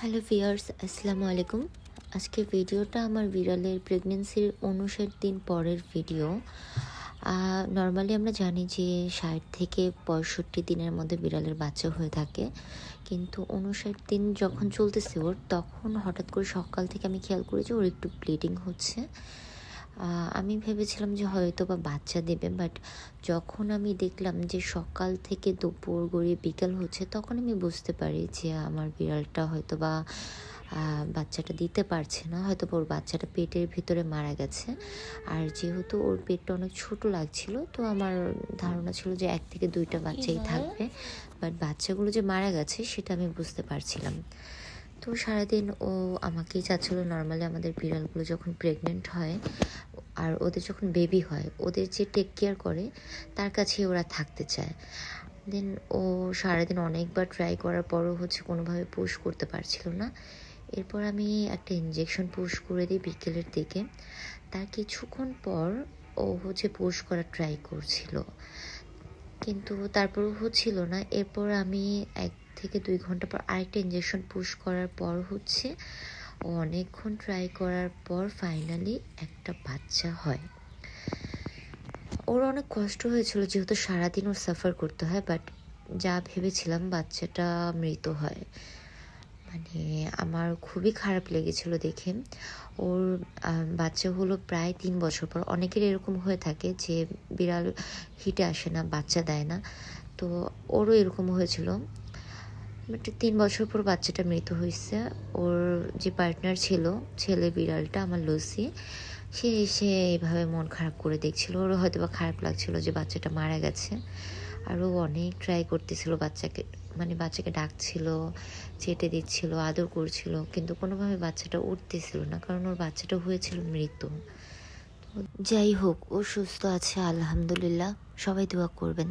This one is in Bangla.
হ্যালো ভিউয়ার্স, আসসালামু আলাইকুম। আজকের ভিডিওটা আমার বিড়ালের প্রেগনেন্সির 59 দিন পরের ভিডিও। নর্মালি আমরা জানি যে 60 থেকে 65 দিনের মধ্যে বিড়ালের বাচ্চা হয়ে থাকে, কিন্তু 59 দিন যখন চলতেছে ওর, তখন হঠাৎ করে সকাল থেকে আমি খেয়াল করেছি ওর একটু ব্লিডিং হচ্ছে। আমি ভেবেছিলাম যে হয়তো বা বাচ্চা দেবে, বাট যখন আমি দেখলাম যে সকাল থেকে দুপুর গড়িয়ে বিকাল হচ্ছে, তখন আমি বুঝতে পারি যে আমার বিড়ালটা হয়তো বা বাচ্চাটা দিতে পারছে না, হয়তো ওর বাচ্চাটা পেটের ভিতরে মারা গেছে। আর যেহেতু ওর পেটটা অনেক ছোট লাগছিল, তো আমার ধারণা ছিল যে 1 থেকে 2টা বাচ্চাই থাকবে, বাট বাচ্চাগুলো যে মারা গেছে সেটা আমি বুঝতে পারছিলাম। তো সারাদিন ও আমাকেই চাচ্ছিলো। নর্মালি আমাদের বিড়ালগুলো যখন প্রেগনেন্ট হয় আর ওদের যখন বেবি হয়, ওদের যে টেক কেয়ার করে তার কাছেই ওরা থাকতে চায়। দেন ও সারাদিন অনেকবার ট্রাই করার পরও কোনোভাবে পুশ করতে পারছিল না। এরপর আমি একটা ইনজেকশন পুশ করে দিই বিকেলের দিকে। তার কিছুক্ষণ পর ও পুশ করার ট্রাই করছিল, কিন্তু তারপরও হচ্ছিল না। এরপর আমি 1 থেকে 2 ঘন্টা পর আরেকটা ইনজেকশন পুশ করার পর ও অনেকক্ষণ ট্রাই করার পর ফাইনালি একটা বাচ্চা হয়। ওর অনেক কষ্ট হয়েছিল, যেহেতু সারাদিন ওর সাফার করতে হয়, বাট যা ভেবেছিলাম বাচ্চাটা মৃত হয়। মানে আমার খুবই খারাপ লেগেছিল দেখে। ওর বাচ্চা হলো প্রায় 3 বছর পর। অনেকের এরকম হয়ে থাকে যে বিড়াল হিটে আসে না, বাচ্চা দেয় না, তো ওরও এরকম হয়েছিল। বাট 3 বছর পর বাচ্চাটা মৃত হয়েছে। ওর যে পার্টনার ছিল, ছেলে বিড়ালটা আমার লুসি, সে এসে এইভাবে মন খারাপ করে দেখছিল। ওরও হয়তো বা খারাপ লাগছিল যে বাচ্চাটা মারা গেছে। আর ও অনেক ট্রাই করতেছিল বাচ্চাকে, মানে বাচ্চাকে ডাকছিল, চেটে দিচ্ছিল, আদর করছিল, কিন্তু কোনোভাবে বাচ্চাটা উঠতেছিল না, কারণ ওর বাচ্চাটা হয়েছিল মৃত। যাই হোক, ও সুস্থ আছে আলহামদুলিল্লাহ। সবাই দোয়া করবেন।